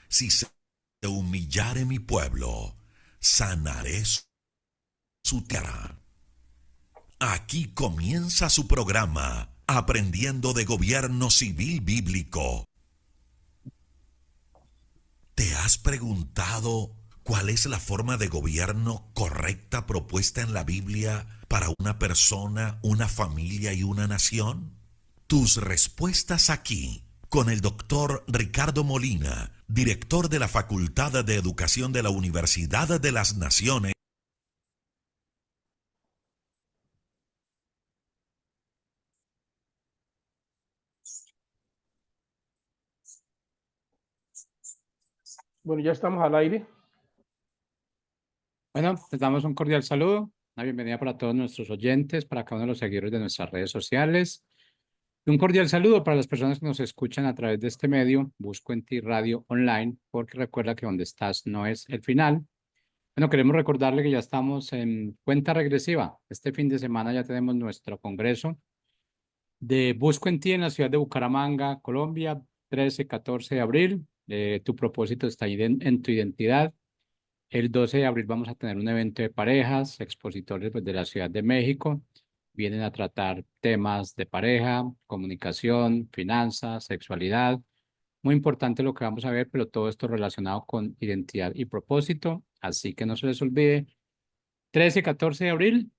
Si se humillare mi pueblo, sanaré su tierra. Aquí comienza su programa, Aprendiendo de Gobierno Civil Bíblico. ¿Te has preguntado cuál es la forma de gobierno correcta propuesta en la Biblia para una persona, una familia y una nación? Tus respuestas aquí, con el doctor Ricardo Molina, director de la Facultad de Educación de la Universidad de las Naciones. Bueno, ya estamos al aire. Bueno, les damos un cordial saludo, una bienvenida para todos nuestros oyentes, para cada uno de los seguidores de nuestras redes sociales. Y un cordial saludo para las personas que nos escuchan a través de este medio, Busco en Ti Radio Online, porque recuerda que donde estás no es el final. Bueno, queremos recordarle que ya estamos en cuenta regresiva. Este fin de semana ya tenemos nuestro congreso de Busco en Ti en la ciudad de Bucaramanga, Colombia, 13, 14 de abril. Tu propósito está ahí en tu identidad. El 12 de abril vamos a tener un evento de parejas, expositores pues, de la Ciudad de México. Vienen a tratar temas de pareja, comunicación, finanzas, sexualidad. Muy importante lo que vamos a ver, pero todo esto relacionado con identidad y propósito. Así que no se les olvide. 13 y 14 de abril,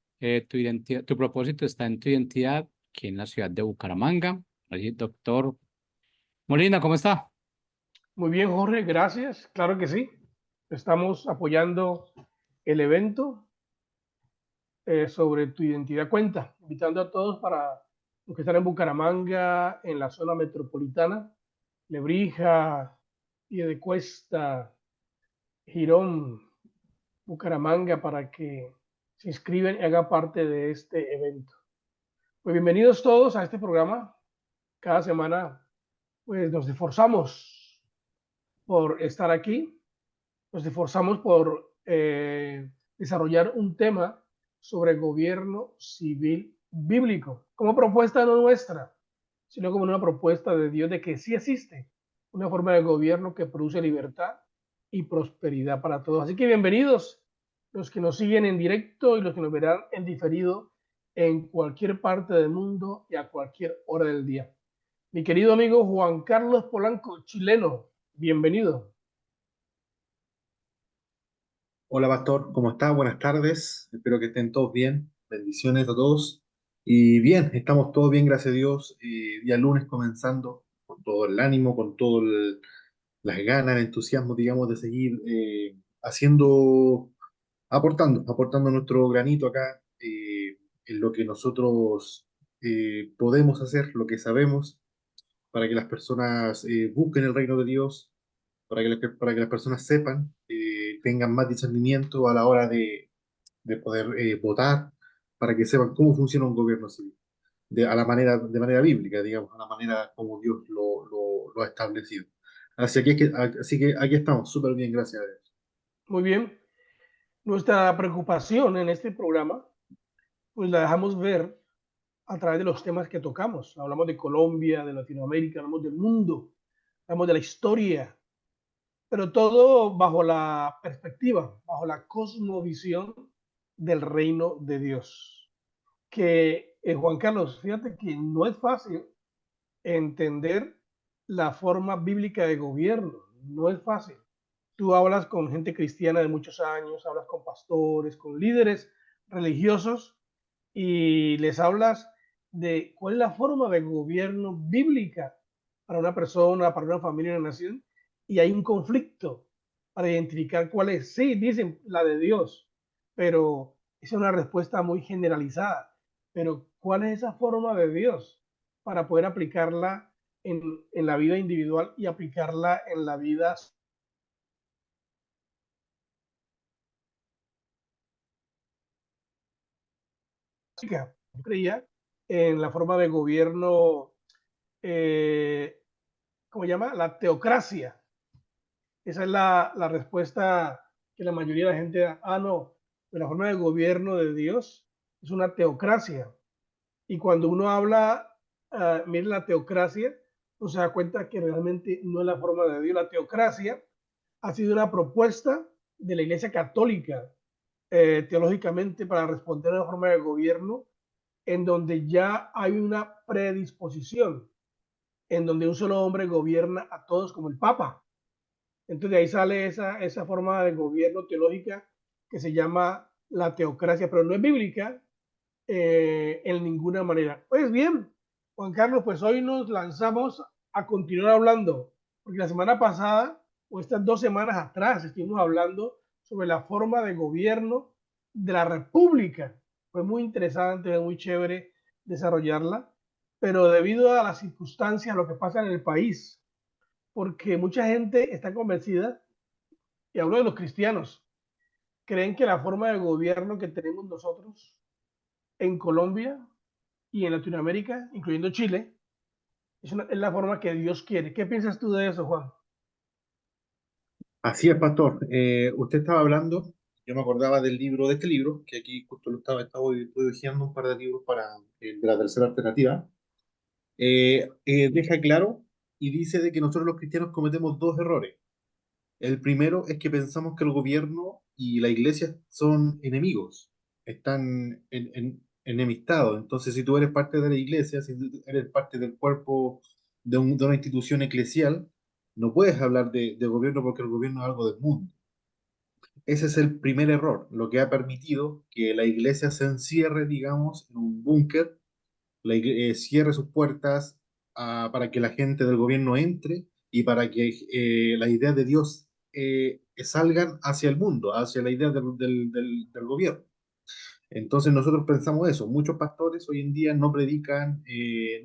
tu propósito está en tu identidad, aquí en la ciudad de Bucaramanga. Ahí, doctor Molina, ¿cómo está? Muy bien, Jorge, gracias. Claro que sí. Estamos apoyando el evento sobre tu identidad cuenta, invitando a todos para los que están en Bucaramanga, en la zona metropolitana, Lebrija, Piedecuesta, Girón, Bucaramanga, para que se inscriban y hagan parte de este evento. Pues bienvenidos todos a este programa. Cada semana pues nos esforzamos por estar aquí, nos esforzamos por desarrollar un tema sobre gobierno civil bíblico, como propuesta no nuestra, sino como una propuesta de Dios de que sí existe una forma de gobierno que produce libertad y prosperidad para todos. Así que bienvenidos los que nos siguen en directo y los que nos verán en diferido en cualquier parte del mundo y a cualquier hora del día. Mi querido amigo Juan Carlos Polanco, chileno, bienvenido. Hola Pastor, ¿cómo está? Buenas tardes, espero que estén todos bien, bendiciones a todos. Y bien, estamos todos bien, gracias a Dios. Día lunes comenzando con todo el ánimo, con todas las ganas, el entusiasmo, digamos, de seguir haciendo, aportando nuestro granito acá en lo que nosotros podemos hacer, lo que sabemos, para que las personas busquen el reino de Dios, para que las personas sepan, tengan más discernimiento a la hora de poder votar, para que sepan cómo funciona un gobierno civil, de manera bíblica, digamos, a la manera como Dios lo ha establecido. Así que aquí estamos, súper bien, gracias a Dios. Muy bien. Nuestra preocupación en este programa, pues la dejamos ver a través de los temas que tocamos. Hablamos de Colombia, de Latinoamérica, hablamos del mundo, hablamos de la historia, pero todo bajo la perspectiva, bajo la cosmovisión del reino de Dios. Que Juan Carlos, fíjate que no es fácil entender la forma bíblica de gobierno, no es fácil. Tú hablas con gente cristiana de muchos años, hablas con pastores, con líderes religiosos y les hablas de cuál es la forma de gobierno bíblica para una persona, para una familia, una nación, y hay un conflicto para identificar cuál es. Sí, dicen la de Dios, pero es una respuesta muy generalizada. Pero ¿cuál es esa forma de Dios para poder aplicarla en la vida individual y aplicarla en la vida? Yo creía en la forma de gobierno, ¿cómo se llama? La teocracia. Esa es la respuesta que la mayoría de la gente da, no, pero la forma de gobierno de Dios es una teocracia. Y cuando uno habla, mire la teocracia, uno se da cuenta que realmente no es la forma de Dios. La teocracia ha sido una propuesta de la Iglesia Católica teológicamente para responder a una forma de gobierno en donde ya hay una predisposición, en donde un solo hombre gobierna a todos como el Papa. Entonces de ahí sale esa forma de gobierno teológica que se llama la teocracia, pero no es bíblica en ninguna manera. Pues bien, Juan Carlos, pues hoy nos lanzamos a continuar hablando, porque la semana pasada, o estas 2 semanas atrás, estuvimos hablando sobre la forma de gobierno de la República. Fue muy interesante, fue muy chévere desarrollarla, pero debido a las circunstancias, lo que pasa en el país, porque mucha gente está convencida, y hablo de los cristianos, creen que la forma de gobierno que tenemos nosotros en Colombia y en Latinoamérica, incluyendo Chile, es la forma que Dios quiere. ¿Qué piensas tú de eso, Juan? Así es, pastor. Usted estaba hablando, yo me acordaba del libro, de este libro, que aquí justo estaba hojeando un par de libros para de la tercera alternativa. Deja claro y dice de que nosotros los cristianos cometemos dos errores. El primero es que pensamos que el gobierno y la iglesia son enemigos, están enemistados. Entonces, si tú eres parte de la iglesia, si tú eres parte del cuerpo de una institución eclesial, no puedes hablar de gobierno porque el gobierno es algo del mundo. Ese es el primer error, lo que ha permitido que la iglesia se encierre, digamos, en un búnker, cierre sus puertas para que la gente del gobierno entre y para que las ideas de Dios salgan hacia el mundo, hacia la idea del gobierno. Entonces nosotros pensamos eso. Muchos pastores hoy en día no predican,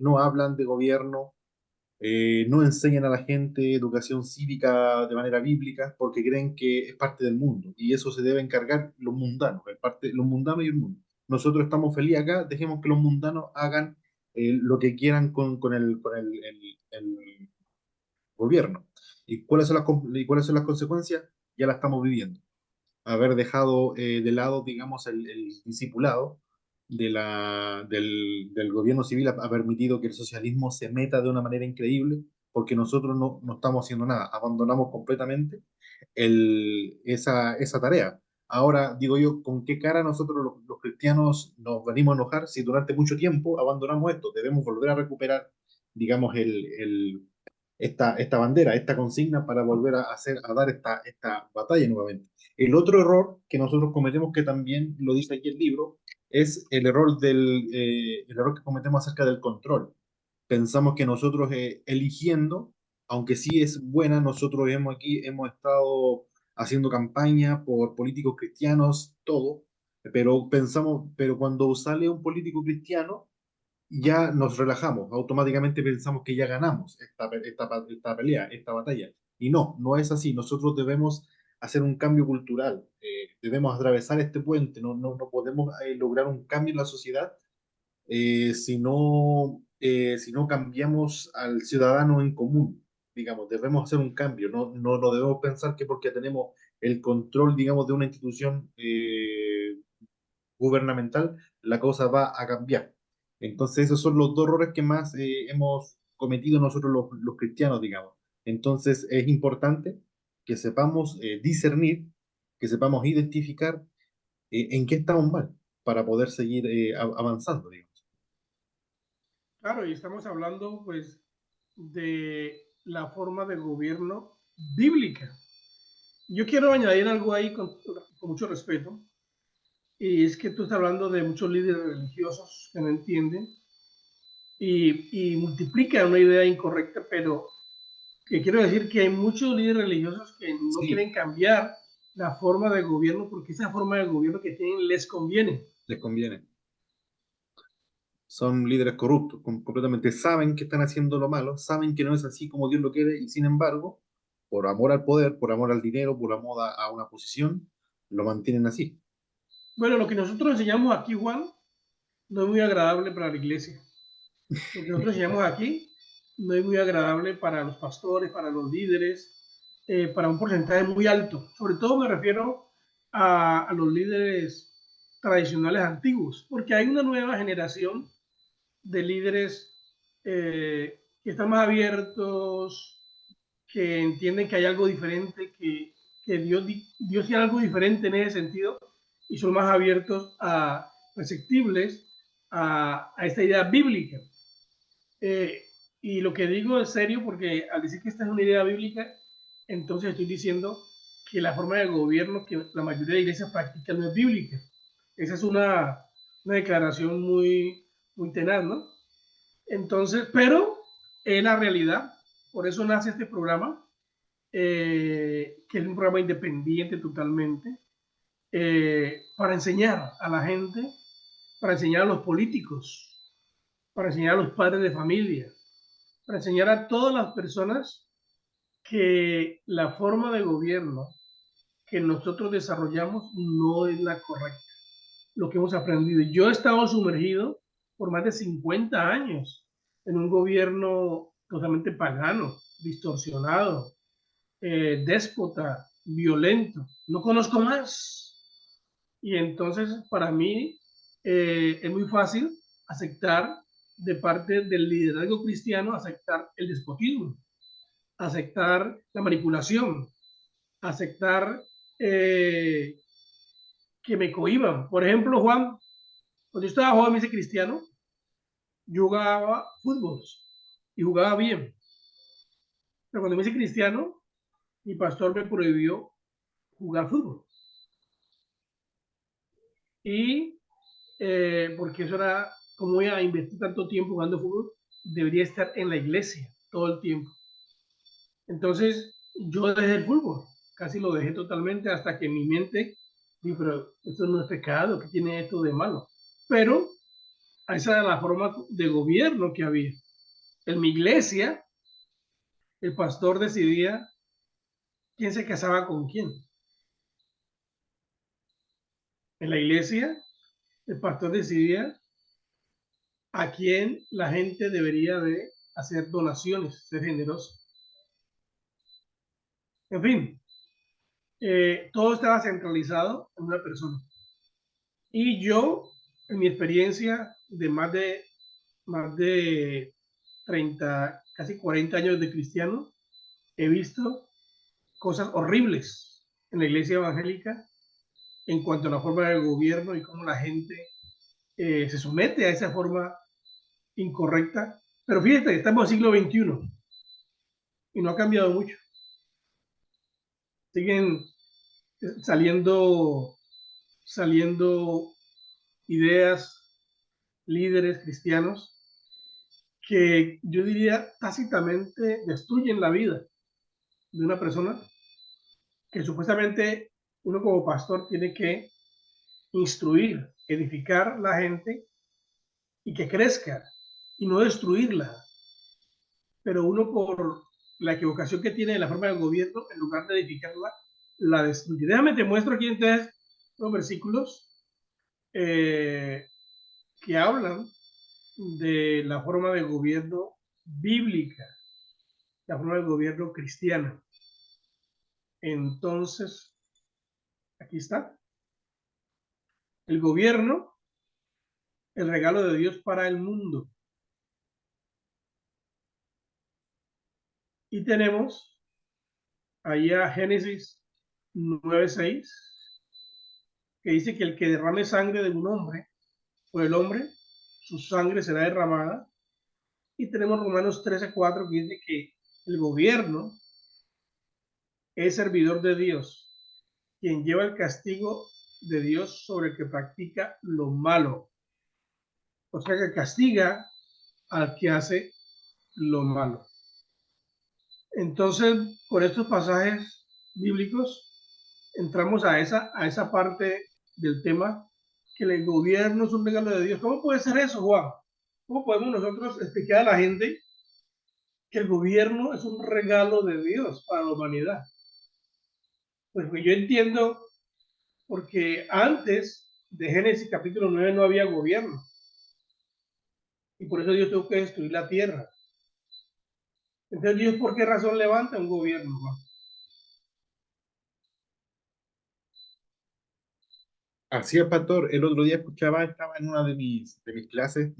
no hablan de gobierno, no enseñan a la gente educación cívica de manera bíblica porque creen que es parte del mundo y eso se debe encargar los mundanos, los mundanos y el mundo. Nosotros estamos felices acá, dejemos que los mundanos hagan lo que quieran con el gobierno. ¿Y cuáles son las consecuencias? Ya las estamos viviendo. Haber dejado de lado, digamos, el discipulado del gobierno civil ha permitido que el socialismo se meta de una manera increíble, porque nosotros no estamos haciendo nada, abandonamos completamente esa tarea. Ahora, digo yo, ¿con qué cara nosotros los cristianos nos venimos a enojar si durante mucho tiempo abandonamos esto? Debemos volver a recuperar, digamos, esta bandera, esta consigna para volver a dar esta batalla nuevamente. El otro error que nosotros cometemos, que también lo dice aquí el libro, es el error que cometemos acerca del control. Pensamos que nosotros eligiendo, aunque sí es buena, nosotros hemos estado haciendo campaña por políticos cristianos, todo, pero cuando sale un político cristiano, ya nos relajamos, automáticamente pensamos que ya ganamos esta pelea, esta batalla. Y no es así. Nosotros debemos hacer un cambio cultural, debemos atravesar este puente, no podemos lograr un cambio en la sociedad si no cambiamos al ciudadano en común, digamos, debemos hacer un cambio, no debemos pensar que porque tenemos el control, digamos, de una institución gubernamental, la cosa va a cambiar. Entonces, esos son los dos errores que más hemos cometido nosotros los cristianos, digamos. Entonces, es importante que sepamos discernir, que sepamos identificar en qué estamos mal para poder seguir avanzando, digamos. Claro, y estamos hablando pues de la forma de gobierno bíblica. Yo quiero añadir algo ahí con mucho respeto, y es que tú estás hablando de muchos líderes religiosos que no entienden y multiplican una idea incorrecta, pero que quiero decir que hay muchos líderes religiosos que no Sí, quieren cambiar la forma de gobierno porque esa forma de gobierno que tienen les conviene. les conviene. Son líderes corruptos, completamente saben que están haciendo lo malo, saben que no es así como Dios lo quiere y sin embargo, por amor al poder, por amor al dinero, por amor a una posición, lo mantienen así. Bueno, lo que nosotros enseñamos aquí, Juan, no es muy agradable para la iglesia. Lo que nosotros enseñamos aquí no es muy agradable para los pastores, para los líderes, para un porcentaje muy alto. Sobre todo me refiero a los líderes tradicionales antiguos, porque hay una nueva generación de líderes que están más abiertos, que entienden que hay algo diferente, que Dios tiene algo diferente en ese sentido y son más abiertos a receptibles a esta idea bíblica. Eh, y lo que digo es serio porque al decir que esta es una idea bíblica, entonces estoy diciendo que la forma de gobierno que la mayoría de iglesias practican no es bíblica. Esa es una declaración muy tenaz, ¿no? Entonces, pero es la realidad. Por eso nace este programa, que es un programa independiente totalmente, para enseñar a la gente, para enseñar a los políticos, para enseñar a los padres de familia, para enseñar a todas las personas que la forma de gobierno que nosotros desarrollamos no es la correcta, lo que hemos aprendido. Yo he estado sumergido por más de 50 años en un gobierno totalmente pagano, distorsionado, déspota, violento. No conozco más. Y entonces para mí es muy fácil aceptar de parte del liderazgo cristiano, aceptar el despotismo, aceptar la manipulación, aceptar que me cohiban. Por ejemplo, Juan, cuando yo estaba joven, me hice cristiano, yo jugaba fútbol y jugaba bien. Pero cuando me hice cristiano, mi pastor me prohibió jugar fútbol. Y porque eso era, como voy a invertir tanto tiempo jugando fútbol, debería estar en la iglesia todo el tiempo. Entonces, yo dejé el fútbol, casi lo dejé totalmente hasta que mi mente dijo, pero esto no es pecado, ¿qué tiene esto de malo? Pero esa era la forma de gobierno que había. En mi iglesia, el pastor decidía quién se casaba con quién. En la iglesia, el pastor decidía a quién la gente debería de hacer donaciones, ser generoso. En fin, todo estaba centralizado en una persona. Y yo, en mi experiencia de más de 30, casi 40 años de cristiano, he visto cosas horribles en la iglesia evangélica en cuanto a la forma de gobierno y cómo la gente se somete a esa forma incorrecta. Pero fíjate, estamos en el siglo XXI y no ha cambiado mucho. Siguen saliendo ideas, líderes cristianos que yo diría tácitamente destruyen la vida de una persona que supuestamente uno como pastor tiene que instruir, edificar la gente y que crezca y no destruirla. Pero uno por la equivocación que tiene de la forma del gobierno, en lugar de edificarla, la destruye. Déjame te muestro aquí entonces los versículos eh, que hablan de la forma de gobierno bíblica, la forma de gobierno cristiana. Entonces, aquí está. El gobierno, el regalo de Dios para el mundo. Y tenemos ahí a Génesis 9:6, que dice que el que derrame sangre de un hombre, por el hombre, su sangre será derramada. Y tenemos Romanos 13:4, que dice que el gobierno es servidor de Dios, quien lleva el castigo de Dios sobre el que practica lo malo. O sea que castiga al que hace lo malo. Entonces, por estos pasajes bíblicos, entramos a esa parte del tema, que el gobierno es un regalo de Dios. ¿Cómo puede ser eso, Juan? ¿Cómo podemos nosotros explicar a la gente que el gobierno es un regalo de Dios para la humanidad? Pues yo entiendo, porque antes de Génesis capítulo 9 no había gobierno. Y por eso Dios tuvo que destruir la tierra. Entonces Dios, ¿por qué razón levanta un gobierno, Juan? Así es, pastor. El otro día escuchaba, estaba en una de mis clases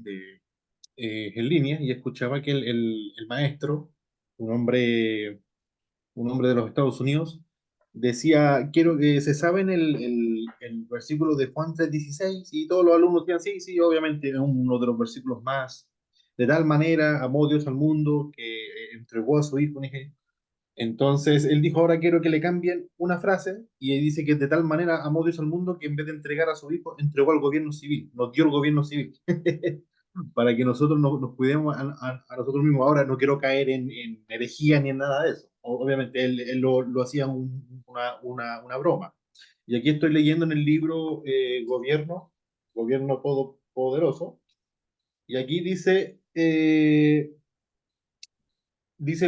en línea y escuchaba que el maestro, un hombre, un hombre de los Estados Unidos, decía, quiero que se saben el versículo de Juan 3:16 y todos los alumnos decían, sí, sí, obviamente es uno de los versículos más. De tal manera amó Dios al mundo que entregó a su hijo unigénito. Entonces él dijo, ahora quiero que le cambien una frase y él dice que de tal manera amó Dios al mundo que en vez de entregar a su hijo, entregó al gobierno civil, nos dio el gobierno civil, para que nosotros nos cuidemos a nosotros mismos. Ahora no quiero caer en herejía ni en nada de eso. Obviamente él lo hacía una broma. Y aquí estoy leyendo en el libro Gobierno Todopoderoso, y aquí dice,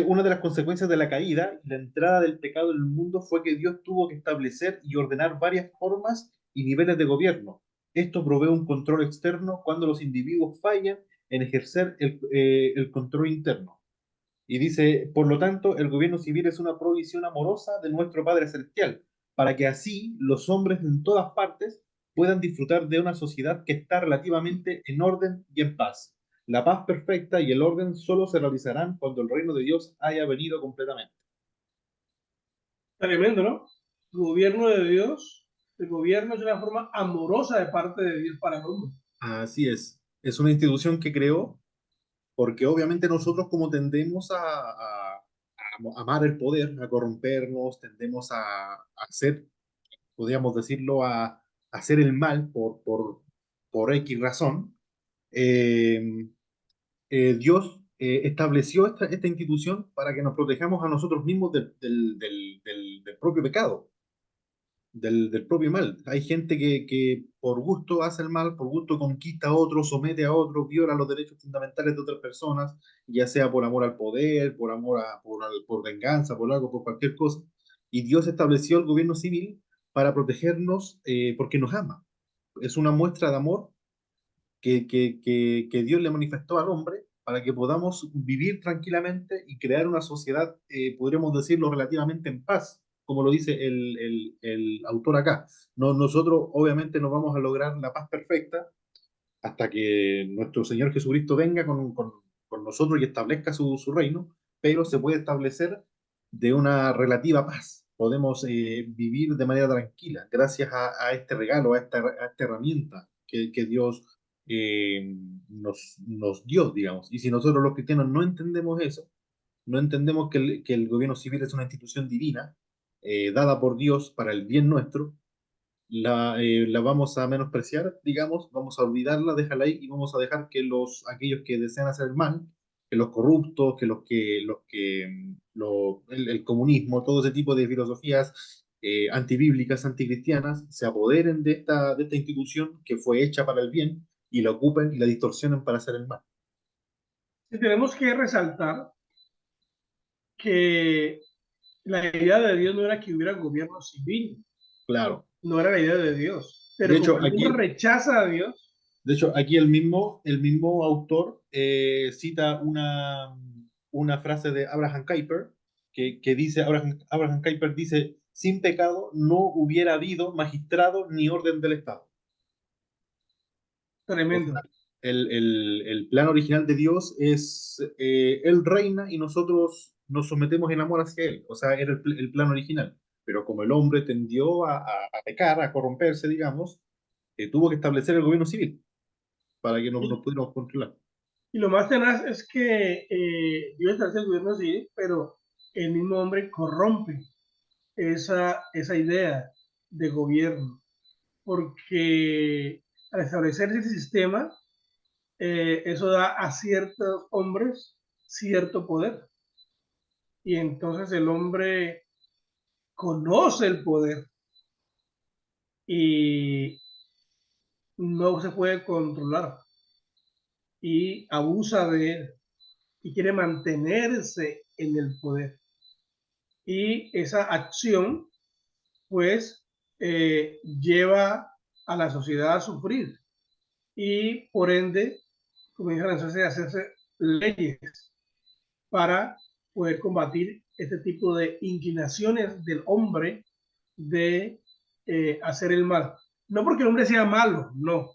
una de las consecuencias de la caída y la entrada del pecado en el mundo fue que Dios tuvo que establecer y ordenar varias formas y niveles de gobierno. Esto provee un control externo cuando los individuos fallan en ejercer el control interno. Y dice, por lo tanto, el gobierno civil es una provisión amorosa de nuestro Padre Celestial, para que así los hombres en todas partes puedan disfrutar de una sociedad que está relativamente en orden y en paz. La paz perfecta y el orden solo se realizarán cuando el reino de Dios haya venido completamente. Tremendo, ¿no? Gobierno de Dios, el gobierno es una forma amorosa de parte de Dios para el hombre. Así es. Es una institución que creó porque obviamente nosotros como tendemos a amar el poder, a corrompernos, tendemos a hacer, podríamos decirlo, a hacer el mal por X razón. eh, Dios estableció esta institución para que nos protejamos a nosotros mismos del propio pecado, del propio mal. Hay gente que por gusto hace el mal, por gusto conquista a otros, somete a otros, viola los derechos fundamentales de otras personas, ya sea por amor al poder, por venganza, por algo, por cualquier cosa. Y Dios estableció el gobierno civil para protegernos porque nos ama. Es una muestra de amor que Dios le manifestó al hombre para que podamos vivir tranquilamente y crear una sociedad, podríamos decirlo, relativamente en paz, como lo dice el autor acá. No, nosotros obviamente no vamos a lograr la paz perfecta hasta que nuestro Señor Jesucristo venga con nosotros y establezca su reino, pero se puede establecer de una relativa paz. Podemos vivir de manera tranquila gracias a este regalo, a esta herramienta que Dios nos dio, digamos. Y si nosotros los cristianos no entendemos eso, no entendemos que el gobierno civil es una institución divina, dada por Dios para el bien nuestro, la vamos a menospreciar, digamos, vamos a olvidarla, déjala ahí y vamos a dejar que aquellos que desean hacer el mal, que los corruptos, el comunismo, todo ese tipo de filosofías antibíblicas, anticristianas, se apoderen de esta institución que fue hecha para el bien y la ocupen y la distorsionen para hacer el mal. Y tenemos que resaltar que la idea de Dios no era que hubiera gobierno civil, Claro. no era la idea de Dios. De Pero como hecho, el hombre rechaza a Dios, aquí el mismo autor cita una frase de Abraham Kuyper que dice, Abraham Kuyper dice, sin pecado no hubiera habido magistrado ni orden del Estado. O sea, tremendo. el plan original de Dios es, Él reina y nosotros nos sometemos en amor hacia Él. O sea, era el plan original. Pero como el hombre tendió a pecar, a corromperse, digamos, tuvo que establecer el gobierno civil para que nos Y, pudiéramos controlar. y lo más tenaz es que Dios establece el gobierno civil, pero el mismo hombre corrompe esa idea de gobierno, porque al establecer ese sistema, eso da a ciertos hombres cierto poder. Y entonces el hombre conoce el poder y no se puede controlar y abusa de él y quiere mantenerse en el poder. Y esa acción, pues, lleva a la sociedad a sufrir y por ende comienzan a hacerse leyes para poder combatir este tipo de inclinaciones del hombre de hacer el mal. No porque el hombre sea malo, no,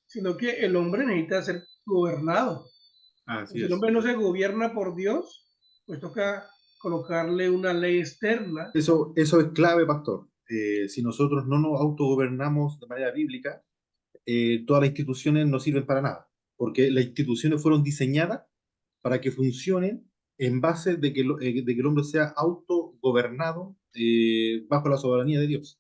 sino que el hombre necesita ser gobernado. Así Si el es. hombre no se gobierna por Dios, pues toca colocarle una ley externa. Eso es clave, pastor. Si nosotros no nos autogobernamos de manera bíblica, todas las instituciones no sirven para nada, porque las instituciones fueron diseñadas para que funcionen en base de que el hombre sea autogobernado bajo la soberanía de Dios.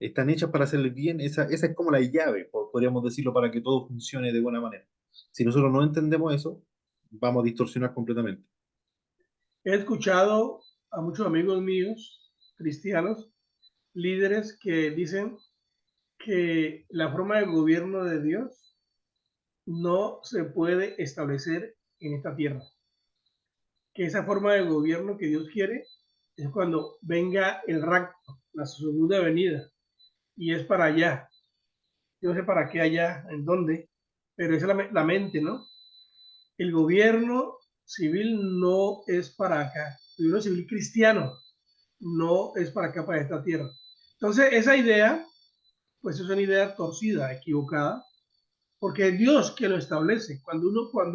Están hechas para hacer el bien, esa es como la llave, podríamos decirlo, para que todo funcione de buena manera. Si nosotros no entendemos eso, vamos a distorsionar completamente. He escuchado a muchos amigos míos, cristianos, líderes que dicen que la forma de gobierno de Dios no se puede establecer en esta tierra. Que esa forma de gobierno que Dios quiere es cuando venga el rapto, la segunda venida, y es para allá. Yo no sé para qué allá, en dónde, pero esa es la mente, ¿no? El gobierno civil no es para acá. El gobierno civil cristiano no es para acá, para esta tierra. Entonces, esa idea, pues es una idea torcida, equivocada, porque es Dios que lo establece. Cuando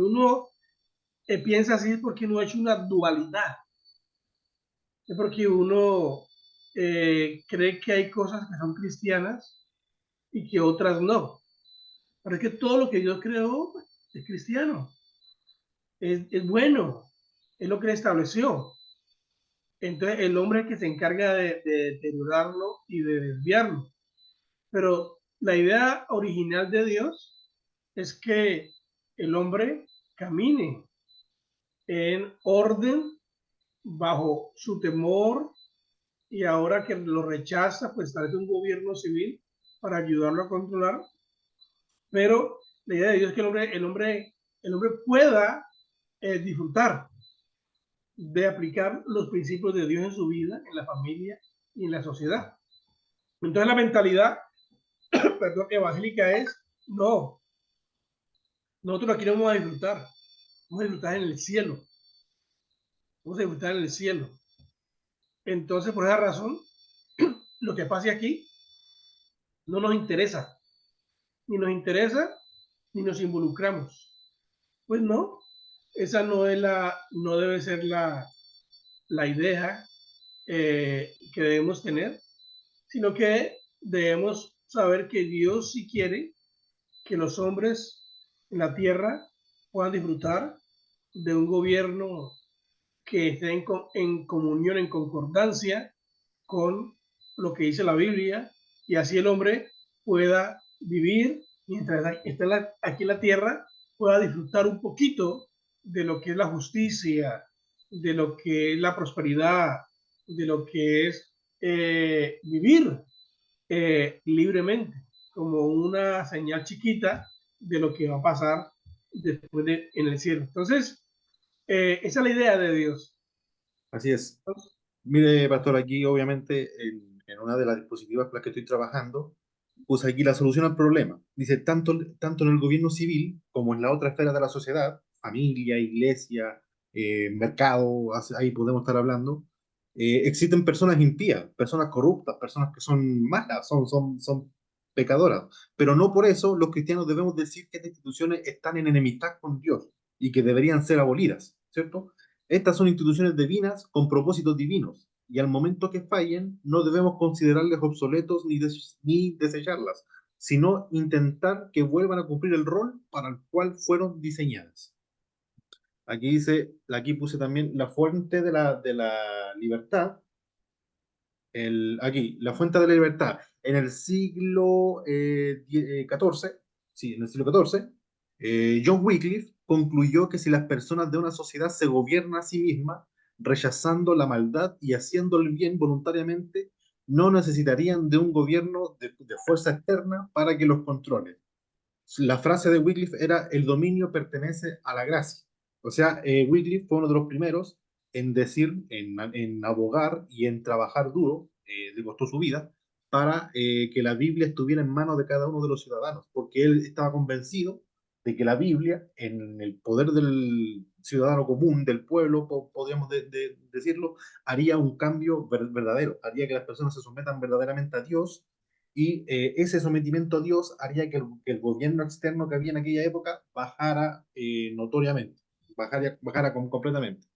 uno piensa así es porque uno ha hecho una dualidad. Es porque uno cree que hay cosas que son cristianas y que otras no. Pero es que todo lo que Dios creó pues, es cristiano, es bueno, es lo que Él estableció. Entonces el hombre es el que se encarga de deteriorarlo y de desviarlo. Pero la idea original de Dios es que el hombre camine en orden bajo su temor y ahora que lo rechaza, pues establece un gobierno civil para ayudarlo a controlar. Pero la idea de Dios es que el hombre pueda disfrutar de aplicar los principios de Dios en su vida, en la familia y en la sociedad. Entonces la mentalidad, perdón, evangélica es, no, nosotros aquí no vamos a disfrutar, vamos a disfrutar en el cielo, vamos a disfrutar en el cielo. Entonces por esa razón, lo que pase aquí no nos interesa, ni nos involucramos. Pues no, esa no debe ser la idea que debemos tener, sino que debemos saber que Dios sí quiere que los hombres en la tierra puedan disfrutar de un gobierno que esté en comunión, en concordancia con lo que dice la Biblia, y así el hombre pueda vivir mientras esté aquí en la tierra, pueda disfrutar un poquito de lo que es la justicia, de lo que es la prosperidad, de lo que es vivir libremente, como una señal chiquita de lo que va a pasar después en el cielo. Entonces, esa es la idea de Dios. Así es. Mire, pastor, aquí obviamente en una de las dispositivas con las que estoy trabajando, puse aquí la solución al problema. Dice, tanto en el gobierno civil como en la otra esfera de la sociedad, familia, iglesia, mercado, ahí podemos estar hablando, existen personas impías, personas corruptas, personas que son malas, son pecadoras. Pero no por eso los cristianos debemos decir que estas instituciones están en enemistad con Dios y que deberían ser abolidas, ¿cierto? Estas son instituciones divinas con propósitos divinos, y al momento que fallen, no debemos considerarles obsoletos ni desecharlas, sino intentar que vuelvan a cumplir el rol para el cual fueron diseñadas. Aquí dice, aquí puse también la fuente de la libertad, aquí, la fuente de la libertad. En el siglo XIV, sí, en el siglo XIV, John Wycliffe concluyó que si las personas de una sociedad se gobiernan a sí mismas, rechazando la maldad y haciendo el bien voluntariamente, no necesitarían de un gobierno de fuerza externa para que los controle. La frase de Wycliffe era: el dominio pertenece a la gracia. O sea, Wycliffe fue uno de los primeros en decir, en abogar y en trabajar duro, le costó su vida, para que la Biblia estuviera en manos de cada uno de los ciudadanos, porque él estaba convencido de que la Biblia, en el poder del ciudadano común, del pueblo, podríamos decirlo, haría un cambio verdadero, haría que las personas se sometan verdaderamente a Dios y ese sometimiento a Dios haría que el gobierno externo que había en aquella época bajara notoriamente, completamente.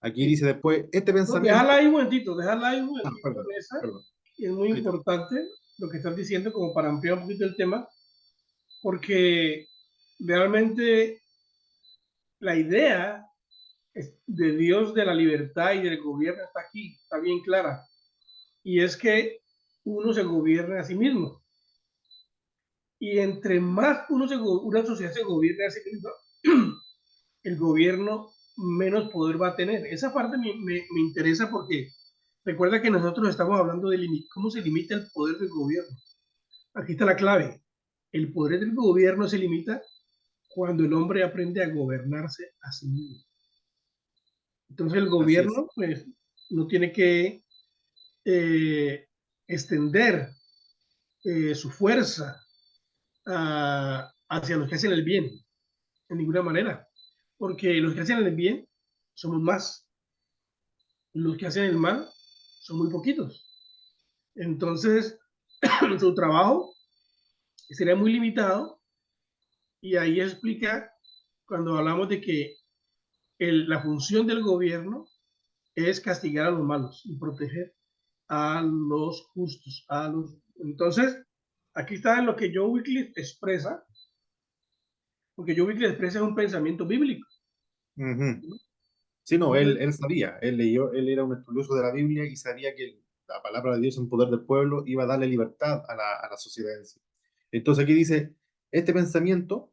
Aquí Sí. dice después, este No, déjala pensamiento... ahí un momentito, déjala ahí un Ah, momentito perdón, en esa. perdón. Y es muy Ahí está. importante lo que estás diciendo, como para ampliar un poquito el tema, porque realmente la idea de Dios de la libertad y del gobierno está aquí, está bien clara. Y es que uno se gobierna a sí mismo. Y entre más una sociedad se gobierna a sí misma, el gobierno menos poder va a tener. Esa parte me interesa porque recuerda que nosotros estamos hablando de cómo se limita el poder del gobierno. Aquí está la clave. El poder del gobierno se limita cuando el hombre aprende a gobernarse a sí mismo. Entonces el Así es. gobierno pues, no tiene que extender su fuerza hacia los que hacen el bien, en ninguna manera. Porque los que hacen el bien somos más. Los que hacen el mal son muy poquitos. Entonces, su trabajo sería muy limitado y ahí explica cuando hablamos de que la función del gobierno es castigar a los malos y proteger a los justos. Entonces, aquí está lo que Joe Wycliffe expresa, porque Joe Wycliffe expresa un pensamiento bíblico. Ujú. Sí, no, Entonces, él sabía, él leyó, él era un estudioso de la Biblia y sabía que la palabra de Dios en poder del pueblo iba a darle libertad a la sociedad en sí. Entonces aquí dice, este pensamiento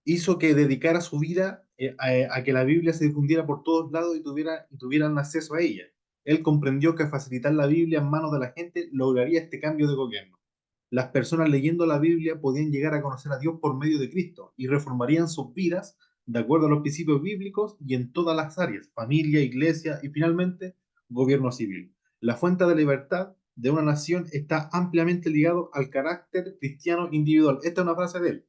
hizo que dedicara su vida a que la Biblia se difundiera por todos lados y tuvieran acceso a ella. Él comprendió que facilitar la Biblia en manos de la gente lograría este cambio de gobierno. Las personas leyendo la Biblia podían llegar a conocer a Dios por medio de Cristo y reformarían sus vidas de acuerdo a los principios bíblicos y en todas las áreas, familia, iglesia y finalmente gobierno civil. La fuente de libertad de una nación está ampliamente ligado al carácter cristiano individual. Esta es una frase de él.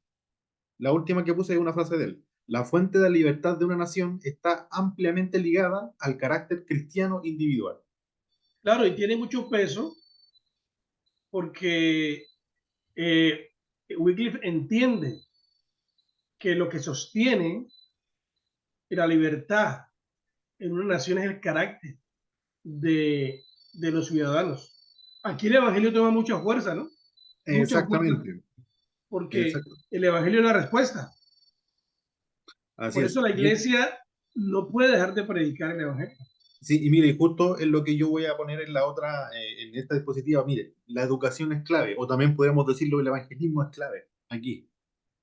La última que puse es una frase de él. La fuente de libertad de una nación está ampliamente ligada al carácter cristiano individual. claro, y tiene mucho peso porque Wycliffe entiende que lo que sostiene la libertad en una nación es el carácter de los ciudadanos. Aquí el Evangelio toma mucha fuerza, ¿no? Mucha fuerza, Exactamente. porque Exacto. el Evangelio es la respuesta. Así Por eso es. la iglesia no puede dejar de predicar el Evangelio. Sí, y mire, justo en lo que yo voy a poner en la otra, en esta dispositiva, mire, la educación es clave, o también podríamos decirlo, el evangelismo es clave aquí.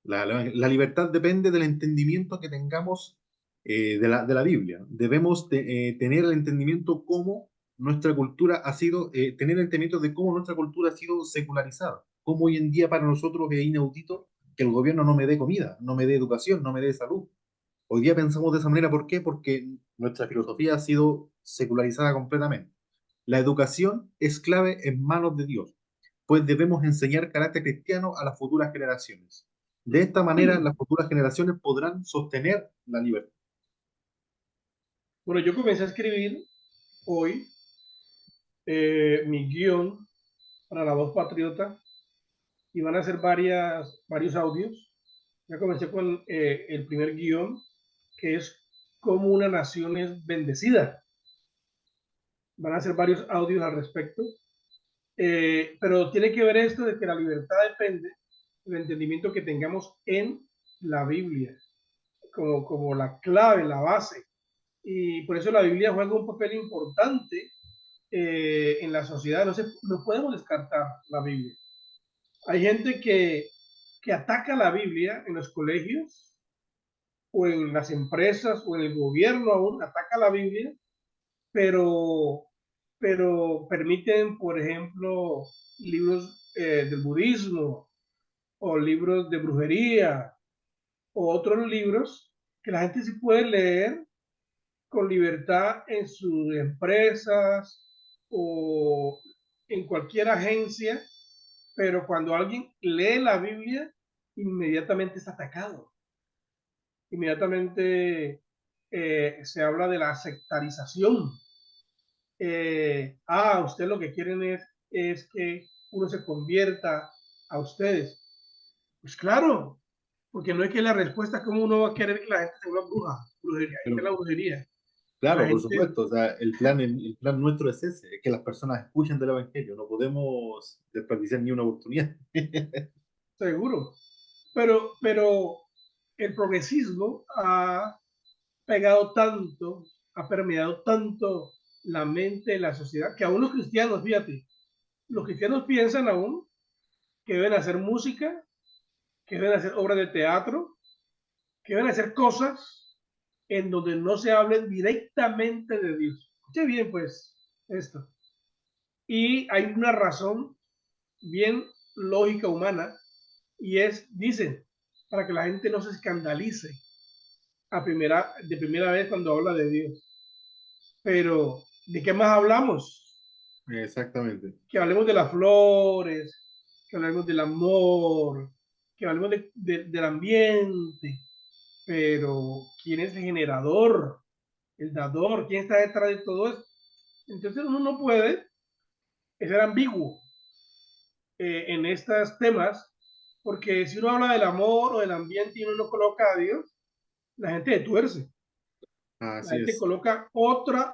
La libertad depende del entendimiento que tengamos de la Biblia. Debemos tener el entendimiento cómo nuestra cultura ha sido, tener el entendimiento de cómo nuestra cultura ha sido secularizada. Cómo hoy en día para nosotros es inaudito que el gobierno no me dé comida, no me dé educación, no me dé salud. Hoy día pensamos de esa manera, ¿por qué? Porque nuestra filosofía ha sido secularizada completamente. La educación es clave en manos de Dios, pues debemos enseñar carácter cristiano a las futuras generaciones. De esta manera, las futuras generaciones podrán sostener la libertad. Bueno, yo comencé a escribir hoy mi guión para La Voz Patriota y van a ser varios audios. Ya comencé con el primer guión, que es cómo una nación es bendecida. Van a ser varios audios al respecto. Pero tiene que ver esto de que la libertad depende del entendimiento que tengamos en la Biblia, como la clave, la base. Y por eso la Biblia juega un papel importante en la sociedad. No podemos descartar la Biblia. Hay gente que ataca la Biblia en los colegios o en las empresas o en el gobierno aún, ataca la Biblia, pero, pero permiten, por ejemplo, libros del budismo o libros de brujería o otros libros que la gente sí puede leer con libertad en sus empresas o en cualquier agencia, pero cuando alguien lee la Biblia, inmediatamente es atacado. Inmediatamente se habla de la sectarización. Usted lo que quieren es que uno se convierta a ustedes. Pues claro, porque no es que la respuesta es como uno va a querer que la gente se vuelva brujería, ahí está la Pero, brujería. La claro, por gente, supuesto, o sea, el plan nuestro es ese, es que las personas escuchen del Evangelio, no podemos desperdiciar ni una oportunidad. seguro, pero el progresismo ha pegado tanto, ha permeado tanto la mente de la sociedad, que aún los cristianos, fíjate, los cristianos piensan aún que deben hacer música, que deben hacer obras de teatro, que deben hacer cosas en donde no se hable directamente de Dios. Escuche bien, pues, esto. Y hay una razón bien lógica humana, y es, dicen, para que la gente no se escandalice de primera vez cuando habla de Dios. Pero, ¿de qué más hablamos? Exactamente. Que hablemos de las flores, que hablemos del amor, que hablemos del ambiente, pero ¿quién es el generador, el dador? ¿Quién está detrás de todo esto? Entonces uno no puede ser ambiguo en estos temas, porque si uno habla del amor o del ambiente y uno no coloca a Dios, la gente tuerce, la Así gente es. coloca otro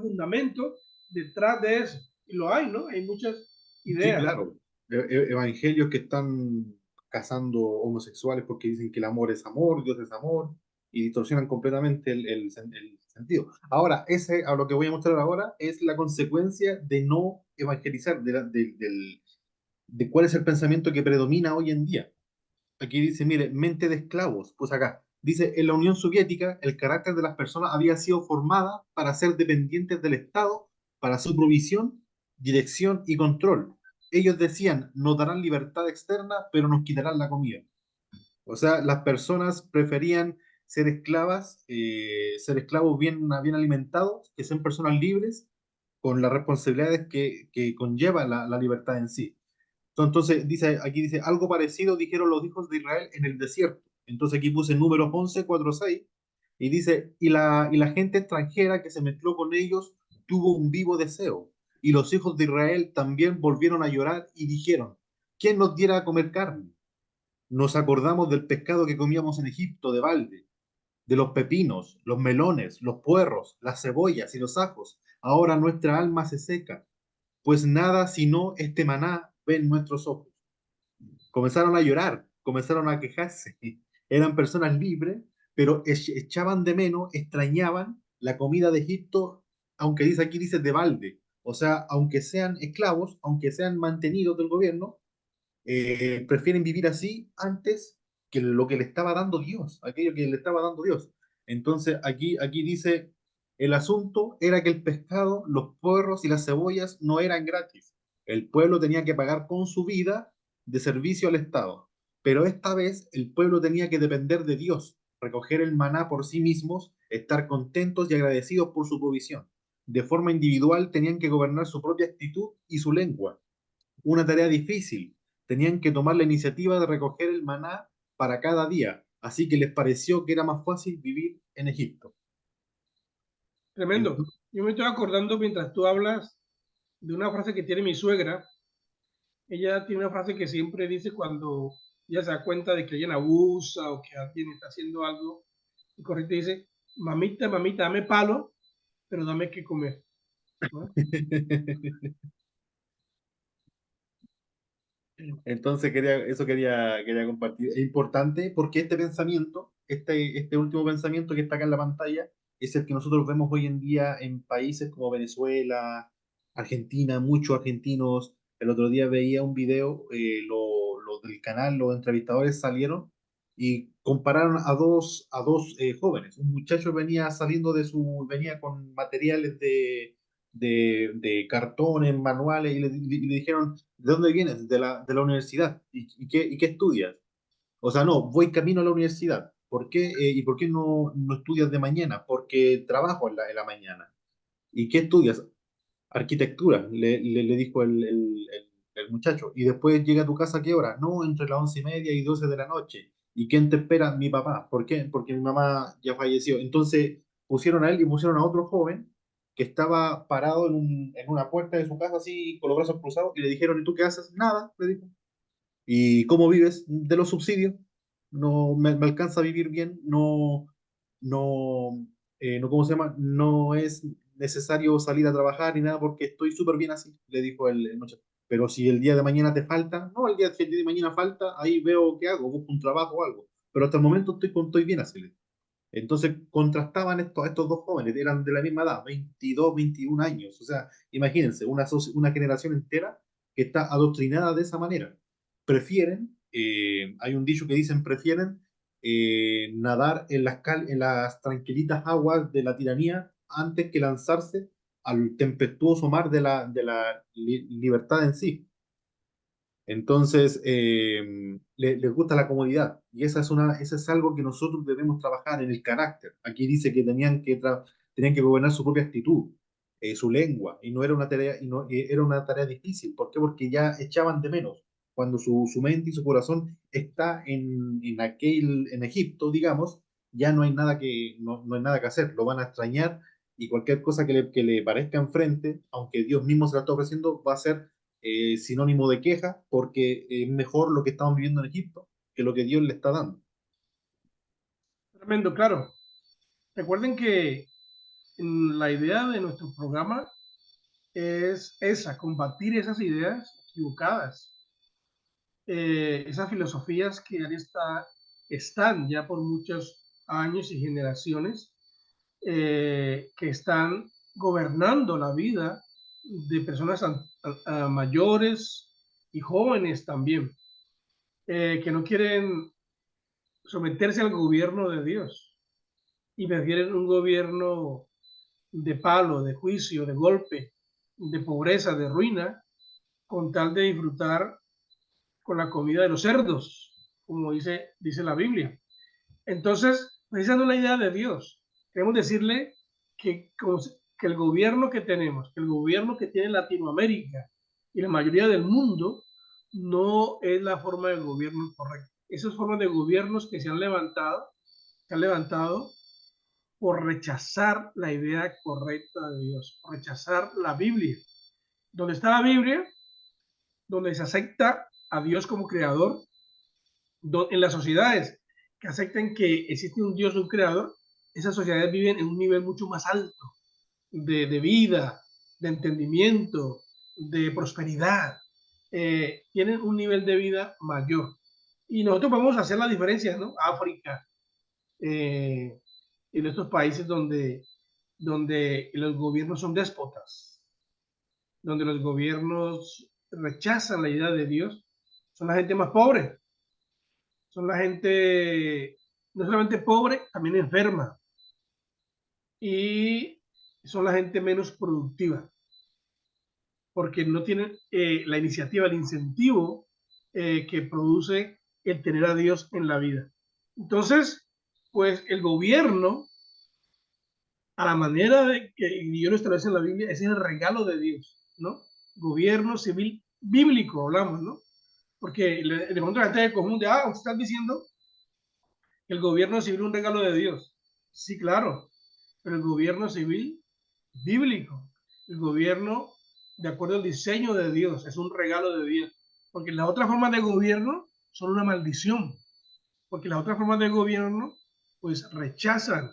fundamento detrás de eso. Y lo hay, ¿no? Hay muchas Sí, ideas. claro. Evangelios que están casando homosexuales porque dicen que el amor es amor, Dios es amor, y distorsionan completamente el sentido. Ahora, ese, a lo que voy a mostrar ahora, es la consecuencia de no evangelizar, de cuál es el pensamiento que predomina hoy en día. Aquí dice, mire, mente de esclavos. Pues acá, dice, en la Unión Soviética el carácter de las personas había sido formada para ser dependientes del Estado, para su provisión, dirección y control. Ellos decían, nos darán libertad externa, pero nos quitarán la comida. O sea, las personas preferían ser esclavos bien alimentados, que sean personas libres, con las responsabilidades que conlleva la libertad en sí. Entonces, aquí dice, algo parecido dijeron los hijos de Israel en el desierto. Entonces aquí puse números 11, 4, 6, y dice, y la gente extranjera que se mezcló con ellos tuvo un vivo deseo. Y los hijos de Israel también volvieron a llorar y dijeron, ¿quién nos diera a comer carne? Nos acordamos del pescado que comíamos en Egipto de balde, de los pepinos, los melones, los puerros, las cebollas y los ajos. Ahora nuestra alma se seca, pues nada sino este maná ven nuestros ojos. Comenzaron a llorar, comenzaron a quejarse. Eran personas libres, pero echaban de menos, extrañaban la comida de Egipto, aunque aquí dice de balde. O sea, aunque sean esclavos, aunque sean mantenidos del gobierno, prefieren vivir así antes que lo que le estaba dando Dios, aquello que le estaba dando Dios. Entonces, aquí dice, el asunto era que el pescado, los puerros y las cebollas no eran gratis. El pueblo tenía que pagar con su vida de servicio al Estado. Pero esta vez el pueblo tenía que depender de Dios, recoger el maná por sí mismos, estar contentos y agradecidos por su provisión. De forma individual tenían que gobernar su propia actitud y su lengua, una tarea difícil. Tenían que tomar la iniciativa de recoger el maná para cada día, así que les pareció que era más fácil vivir en Egipto. Tremendo. Entonces, Yo me estoy acordando mientras tú hablas de una frase que tiene mi suegra. Ella tiene una frase que siempre dice cuando ella se da cuenta de que alguien abusa o que alguien está haciendo algo incorrecto, dice, mamita, mamita, dame palo, pero dame que comer, ¿no? entonces quería compartir. Es importante porque este pensamiento, este último pensamiento que está acá en la pantalla, es el que nosotros vemos hoy en día en países como Venezuela, Argentina, muchos argentinos. El otro día veía un video, los del canal, los entrevistadores salieron y compararon a dos jóvenes. Un muchacho venía con materiales de cartones, manuales, y le dijeron, ¿de dónde vienes? De la universidad. ¿Y qué estudias? O sea, no, voy camino a la universidad. ¿Por qué? ¿Y por qué no estudias de mañana? Porque trabajo en la mañana. ¿Y qué estudias? Arquitectura, le dijo el muchacho. ¿Y después llega a tu casa a qué hora? No, entre las 11:30 y 12 de la noche. ¿Y quién te espera? Mi papá. ¿Por qué? Porque mi mamá ya falleció. Entonces pusieron a él y pusieron a otro joven que estaba parado en una puerta de su casa así con los brazos cruzados y le dijeron, ¿y tú qué haces? Nada, le dijo. ¿Y cómo vives? De los subsidios. No me alcanza a vivir bien, no, no, ¿cómo se llama? No es necesario salir a trabajar ni nada porque estoy súper bien así, le dijo el muchacho. Pero si el día de mañana te falta, no, si el día de mañana falta, ahí veo qué hago, busco un trabajo o algo. Pero hasta el momento estoy bien así, le dijo. Entonces contrastaban estos dos jóvenes, eran de la misma edad, 22, 21 años. O sea, imagínense, una generación entera que está adoctrinada de esa manera. Prefieren, hay un dicho que dicen, prefieren nadar en las tranquilitas aguas de la tiranía antes que lanzarse al tempestuoso mar de la libertad en sí. Entonces, les gusta la comodidad y esa es algo que nosotros debemos trabajar en el carácter. Aquí dice que tenían que gobernar su propia actitud, su lengua, y no era una tarea, era una tarea difícil. ¿Por qué? Porque ya echaban de menos. Cuando su mente y su corazón está en Egipto, digamos, ya no hay nada que hacer, lo van a extrañar y cualquier cosa que le parezca enfrente, aunque Dios mismo se la está ofreciendo, va a ser sinónimo de queja, porque es mejor lo que estamos viviendo en Egipto que lo que Dios le está dando. Tremendo, claro. Recuerden que la idea de nuestro programa es esa, combatir esas ideas equivocadas, esas filosofías que están ya por muchos años y generaciones, que están gobernando la vida de personas mayores y jóvenes también, que no quieren someterse al gobierno de Dios y prefieren un gobierno de palo, de juicio, de golpe, de pobreza, de ruina, con tal de disfrutar con la comida de los cerdos, como dice la Biblia. Entonces, esa no es la idea de Dios. Queremos decirle que el gobierno que tenemos, que el gobierno que tiene Latinoamérica y la mayoría del mundo, no es la forma de gobierno correcta. Esas formas de gobiernos que se han levantado por rechazar la idea correcta de Dios, por rechazar la Biblia. Donde está la Biblia, donde se acepta a Dios como creador, en las sociedades que acepten que existe un Dios, un creador, esas sociedades viven en un nivel mucho más alto de vida, de entendimiento, de prosperidad. Tienen un nivel de vida mayor. Y nosotros podemos hacer la diferencia, ¿no? África, en estos países donde los gobiernos son déspotas, donde los gobiernos rechazan la idea de Dios, son la gente más pobre, son la gente no solamente pobre, también enferma, y son la gente menos productiva, porque no tienen la iniciativa, el incentivo que produce el tener a Dios en la vida. Entonces, pues el gobierno, a la manera de que Dios lo establece en la Biblia, ese es el regalo de Dios, ¿no? Gobierno civil bíblico, hablamos, ¿no? Porque de pronto la gente confunde, usted está diciendo que el gobierno civil es un regalo de Dios. Sí, claro, pero el gobierno civil bíblico, el gobierno de acuerdo al diseño de Dios, es un regalo de Dios. Porque las otras formas de gobierno son una maldición, porque las otras formas de gobierno pues rechazan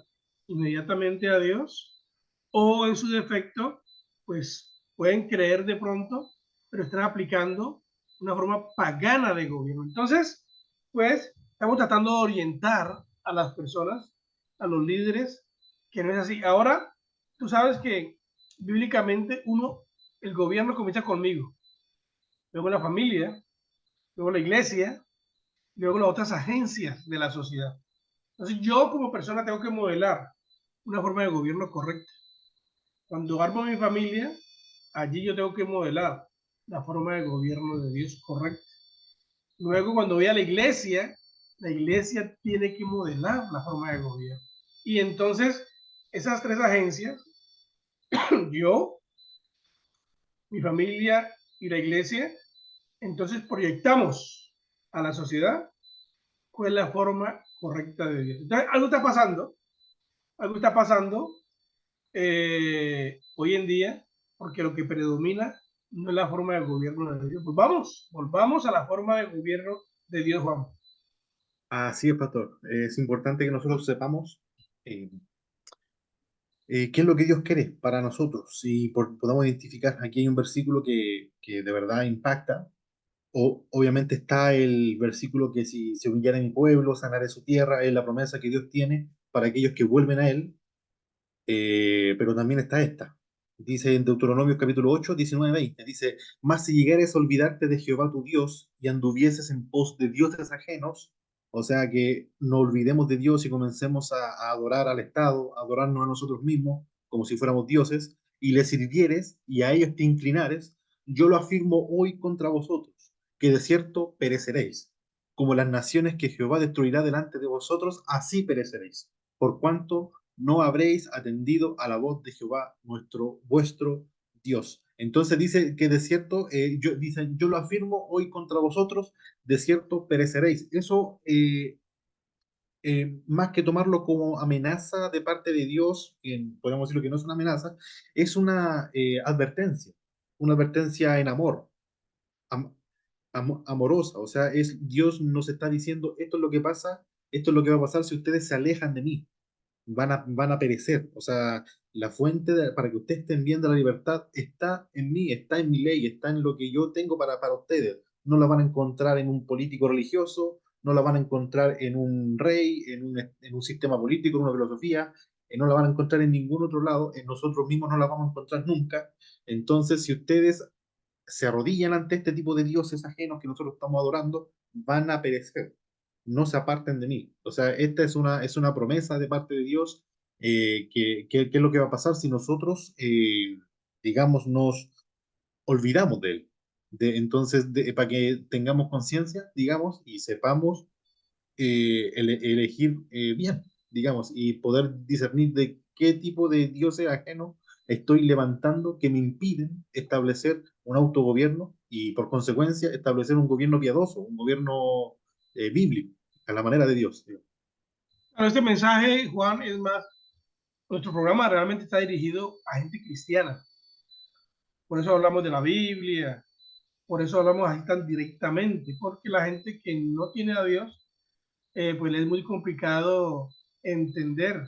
inmediatamente a Dios o en su defecto pues pueden creer de pronto, pero están aplicando una forma pagana de gobierno. Entonces, pues estamos tratando de orientar a las personas, a los líderes, que no es así. Ahora, tú sabes que bíblicamente el gobierno comienza conmigo, luego la familia, luego la iglesia, luego las otras agencias de la sociedad. Entonces yo como persona tengo que modelar una forma de gobierno correcta. Cuando armo mi familia, allí yo tengo que modelar la forma de gobierno de Dios correcta. Luego cuando voy a la iglesia tiene que modelar la forma de gobierno. Y entonces esas tres agencias, yo, mi familia y la iglesia, entonces proyectamos a la sociedad cuál es la forma correcta de Dios. Entonces algo está pasando hoy en día, porque lo que predomina no es la forma de gobierno de Dios. Pues volvamos a la forma de gobierno de Dios, Juan. Así es, pastor. Es importante que nosotros sepamos eh, qué es lo que Dios quiere para nosotros y podamos identificar. Aquí hay un versículo que de verdad impacta. Obviamente está el versículo que si se humillara mi pueblo, sanaré su tierra, es la promesa que Dios tiene para aquellos que vuelven a Él. Pero también está esta. Dice en Deuteronomio capítulo 8, 19, 20. Dice, mas si llegares a olvidarte de Jehová tu Dios y anduvieses en pos de dioses ajenos, o sea que no olvidemos de Dios y comencemos a adorar al Estado, a adorarnos a nosotros mismos como si fuéramos dioses, y les sirvieres y a ellos te inclinares, yo lo afirmo hoy contra vosotros, que de cierto pereceréis. Como las naciones que Jehová destruirá delante de vosotros, así pereceréis. Por cuanto no habréis atendido a la voz de Jehová, vuestro Dios. Entonces dice que de cierto, yo lo afirmo hoy contra vosotros, de cierto pereceréis. Eso, más que tomarlo como amenaza de parte de Dios, podemos decirlo que no es una amenaza, es una advertencia en amor, am, amorosa. O sea, Dios nos está diciendo, esto es lo que pasa, esto es lo que va a pasar si ustedes se alejan de mí, van a perecer. O sea, la fuente para que ustedes estén bien de la libertad está en mí, está en mi ley, está en lo que yo tengo para ustedes. No la van a encontrar en un político religioso, no la van a encontrar en un rey, en un sistema político, en una filosofía, no la van a encontrar en ningún otro lado, en nosotros mismos no la vamos a encontrar nunca. Entonces, si ustedes se arrodillan ante este tipo de dioses ajenos que nosotros estamos adorando, van a perecer. No se aparten de mí. O sea, esta es una promesa de parte de Dios, que es lo que va a pasar si nosotros, digamos, nos olvidamos de Él. Entonces, para que tengamos conciencia, digamos, y sepamos elegir bien, digamos, y poder discernir de qué tipo de dioses ajenos estoy levantando que me impiden establecer un autogobierno y por consecuencia establecer un gobierno piadoso, un gobierno bíblico, a la manera de Dios. Digamos. Bueno, este mensaje, Juan, es más, nuestro programa realmente está dirigido a gente cristiana. Por eso hablamos de la Biblia, por eso hablamos así tan directamente, porque la gente que no tiene a Dios, pues le es muy complicado entender,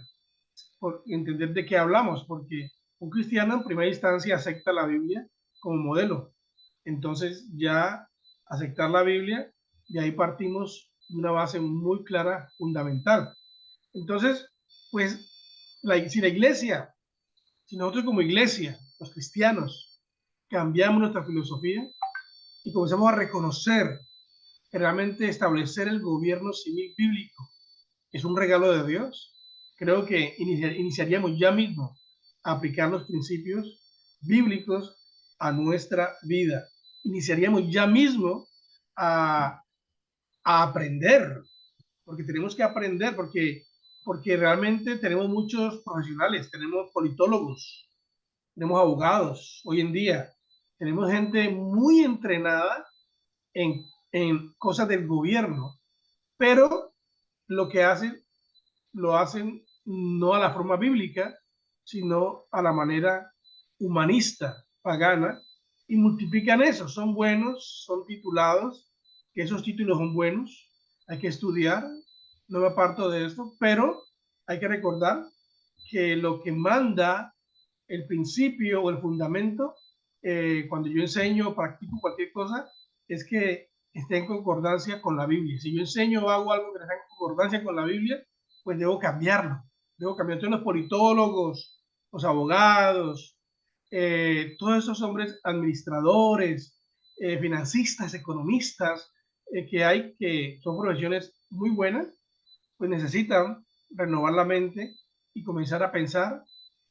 entender de qué hablamos, porque un cristiano en primera instancia acepta la Biblia como modelo. Entonces ya aceptar la Biblia, de ahí partimos de una base muy clara, fundamental. Entonces, pues, si la iglesia, si nosotros como iglesia, los cristianos, cambiamos nuestra filosofía y comenzamos a reconocer que realmente establecer el gobierno civil bíblico es un regalo de Dios, creo que iniciaríamos ya mismo a aplicar los principios bíblicos a nuestra vida. Iniciaríamos ya mismo a, a aprender, porque tenemos que aprender, porque realmente tenemos muchos profesionales, tenemos politólogos, tenemos abogados hoy en día, tenemos gente muy entrenada en cosas del gobierno, pero lo que hacen, lo hacen no a la forma bíblica, sino a la manera humanista, pagana, y multiplican eso. Son buenos, son titulados, que esos títulos son buenos, hay que estudiar, no me aparto de esto, pero hay que recordar que lo que manda el principio o el fundamento, cuando yo enseño o practico cualquier cosa, es que esté en concordancia con la Biblia. Si yo enseño o hago algo que esté en concordancia con la Biblia, pues debo cambiarlo. Debo cambiar. Entonces los politólogos, los abogados, todos esos hombres administradores, financistas, economistas, que hay, que son profesiones muy buenas, pues necesitan renovar la mente y comenzar a pensar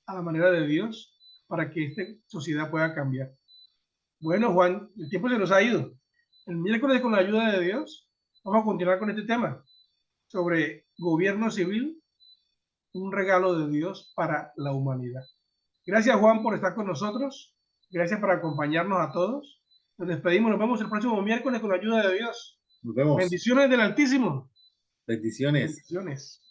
a la manera de Dios para que esta sociedad pueda cambiar. Bueno, Juan, el tiempo se nos ha ido. El miércoles, con la ayuda de Dios, vamos a continuar con este tema sobre gobierno civil, un regalo de Dios para la humanidad. Gracias, Juan, por estar con nosotros. Gracias por acompañarnos a todos. Nos despedimos, nos vemos el próximo miércoles con la ayuda de Dios. Nos vemos. Bendiciones del Altísimo. Bendiciones. Bendiciones.